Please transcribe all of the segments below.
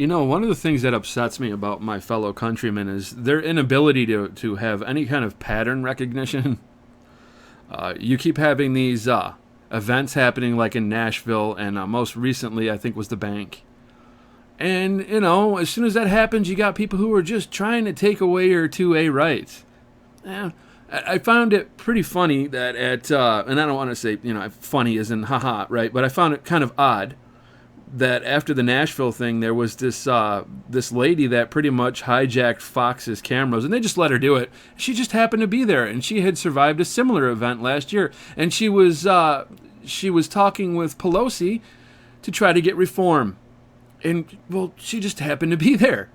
One of the things that upsets me about my fellow countrymen is their inability to have any kind of pattern recognition. You keep having these events happening like in Nashville, and most recently I think was the bank. And, as soon as that happens, you got people who are just trying to take away your 2A rights. I found it pretty funny that and I don't want to say, funny as in haha, right? But I found it kind of odd that after the Nashville thing, there was this lady that pretty much hijacked Fox's cameras, and they just let her do it. She just happened to be there, and she had survived a similar event last year, and she was talking with Pelosi to try to get reform, and well, she just happened to be there.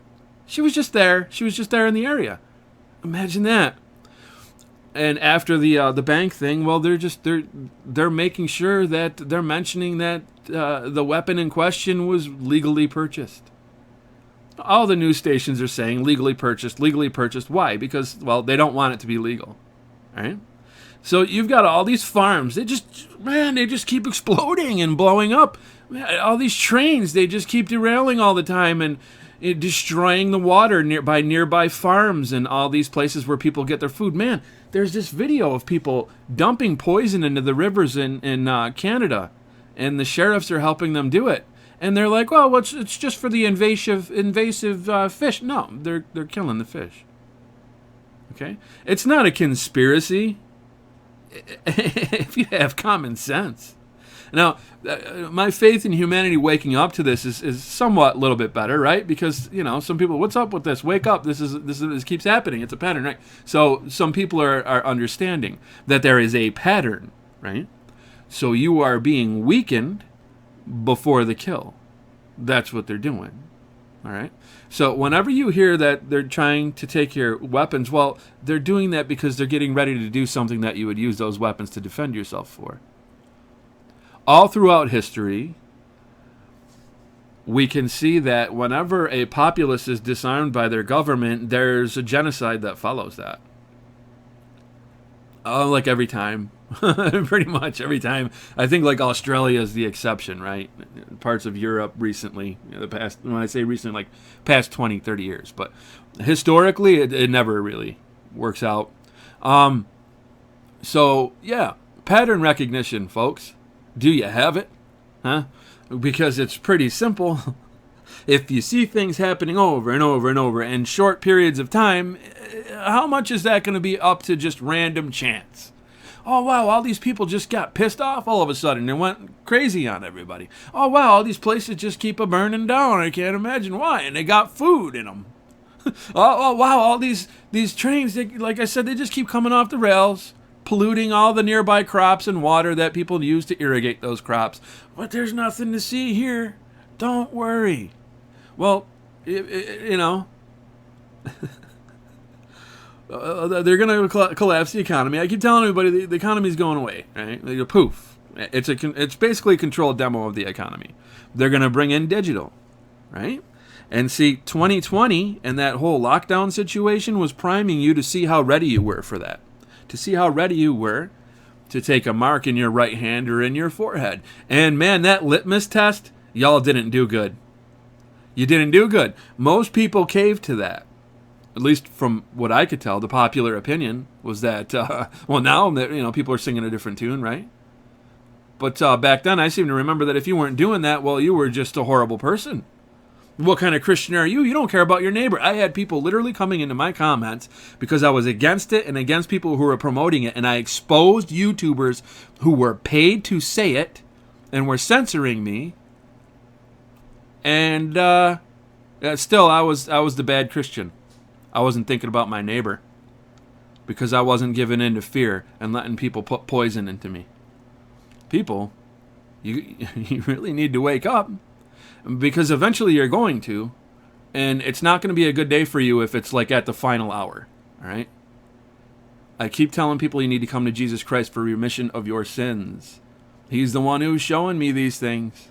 She was just there. She was just there in the area. Imagine that. And after the bank thing, well, they're making sure that they're mentioning that the weapon in question was legally purchased. All the news stations are saying legally purchased, legally purchased. Why? Because, well, they don't want it to be legal. All right? So you've got all these farms. They just keep exploding and blowing up. All these trains, they just keep derailing all the time and destroying the water nearby farms and all these places where people get their food. Man, there's this video of people dumping poison into the rivers in Canada, and the sheriffs are helping them do it. And they're like, well, it's just for the invasive fish. No, they're killing the fish. Okay? It's not a conspiracy if you have common sense. Now, my faith in humanity waking up to this is somewhat a little bit better, right? Because, some people, what's up with this? Wake up. This keeps happening. It's a pattern, right? So some people are understanding that there is a pattern, right? So you are being weakened before the kill. That's what they're doing, all right? So whenever you hear that they're trying to take your weapons, well, they're doing that because they're getting ready to do something that you would use those weapons to defend yourself for. All throughout history, we can see that whenever a populace is disarmed by their government, there's a genocide that follows that. Like every time. Pretty much every time. I think like Australia is the exception, right? Parts of Europe recently, the past, when I say recently, like past 20, 30 years. But historically, it never really works out. So, yeah, pattern recognition, folks. Do you have it? Huh? Because it's pretty simple. If you see things happening over and over and over in short periods of time, how much is that going to be up to just random chance? Oh, wow, all these people just got pissed off all of a sudden and went crazy on everybody. Oh, wow, all these places just keep burning down. I can't imagine why. And they got food in them. Oh, wow, all these trains, like I said, they just keep coming off the rails, polluting all the nearby crops and water that people use to irrigate those crops. But there's nothing to see here. Don't worry. Well, they're going to collapse the economy. I keep telling everybody the economy's going away, right? They go poof. It's basically a controlled demo of the economy. They're going to bring in digital, right? And see, 2020 and that whole lockdown situation was priming you to see how ready you were for that. To see how ready you were to take a mark in your right hand or in your forehead. And man, that litmus test, y'all didn't do good. You didn't do good. Most people caved to that. At least from what I could tell, the popular opinion was that, now that people are singing a different tune, right? But back then, I seem to remember that if you weren't doing that, well, you were just a horrible person. What kind of Christian are you? You don't care about your neighbor. I had people literally coming into my comments because I was against it and against people who were promoting it, and I exposed YouTubers who were paid to say it and were censoring me. And still, I was the bad Christian. I wasn't thinking about my neighbor because I wasn't giving in to fear and letting people put poison into me. People, you really need to wake up. Because eventually you're going to, and it's not going to be a good day for you if it's like at the final hour, all right? I keep telling people you need to come to Jesus Christ for remission of your sins. He's the one who's showing me these things.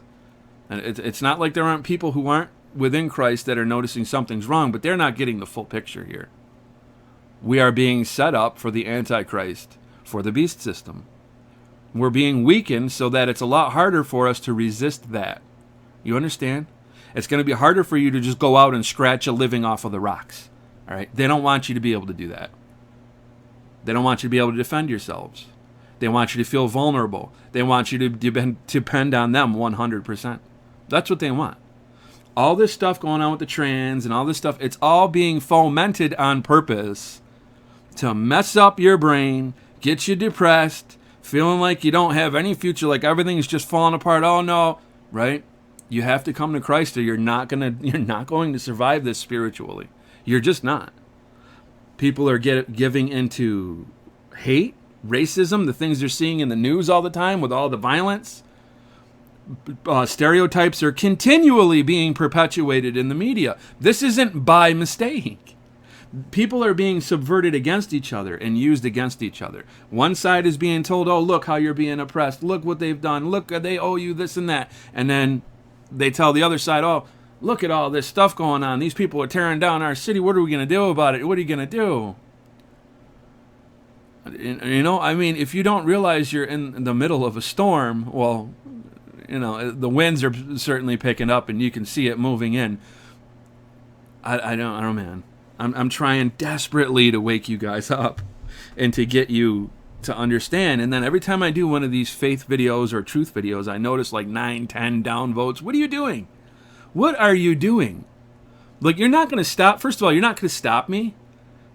And it's not like there aren't people who aren't within Christ that are noticing something's wrong, but they're not getting the full picture here. We are being set up for the Antichrist, for the beast system. We're being weakened so that it's a lot harder for us to resist that. You understand? It's going to be harder for you to just go out and scratch a living off of the rocks. All right? They don't want you to be able to do that. They don't want you to be able to defend yourselves. They want you to feel vulnerable. They want you to depend on them 100%. That's what they want. All this stuff going on with the trans and all this stuff, it's all being fomented on purpose to mess up your brain, get you depressed, feeling like you don't have any future, like everything's just falling apart. Oh no, right? You have to come to Christ or you're not going to survive this spiritually. You're just not. People are giving into hate, racism, the things they're seeing in the news all the time with all the violence. Stereotypes are continually being perpetuated in the media. This isn't by mistake. People are being subverted against each other and used against each other. One side is being told, oh, look how you're being oppressed. Look what they've done. Look, they owe you this and that. And then they tell the other side, oh, look at all this stuff going on. These people are tearing down our city. What are we going to do about it? What are you going to do? You know, I mean, if you don't realize you're in the middle of a storm, well, you know, the winds are certainly picking up and you can see it moving in. I don't, man. I'm trying desperately to wake you guys up and to get you to understand. And then every time I do one of these faith videos or truth videos, I notice like 9, 10 downvotes. What are you doing? What are you doing? Like, you're not going to stop. First of all, you're not going to stop me.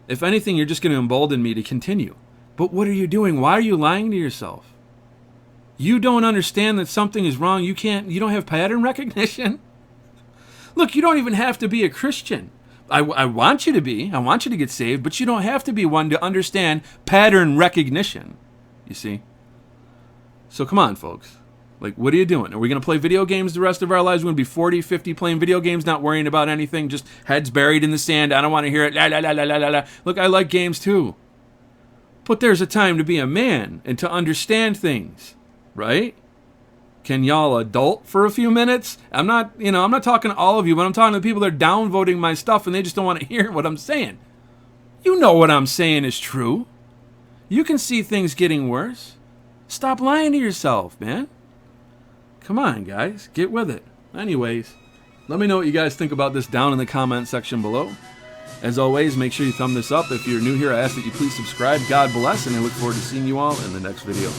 If anything, you're just going to embolden me to continue. But what are you doing? Why are you lying to yourself? You don't understand that something is wrong. You don't have pattern recognition. Look, you don't even have to be a Christian. I want you to be. I want you to get saved, but you don't have to be one to understand pattern recognition. You see? So come on, folks. Like, what are you doing? Are we going to play video games the rest of our lives? We're going to be 40, 50 playing video games, not worrying about anything, just heads buried in the sand. I don't want to hear it. La, la, la, la, la, la. Look, I like games too. But there's a time to be a man and to understand things, right? Can y'all adult for a few minutes? I'm not talking to all of you, but I'm talking to the people that are downvoting my stuff and they just don't want to hear what I'm saying. You know what I'm saying is true. You can see things getting worse. Stop lying to yourself, man. Come on, guys. Get with it. Anyways, let me know what you guys think about this down in the comment section below. As always, make sure you thumb this up. If you're new here, I ask that you please subscribe. God bless, and I look forward to seeing you all in the next video.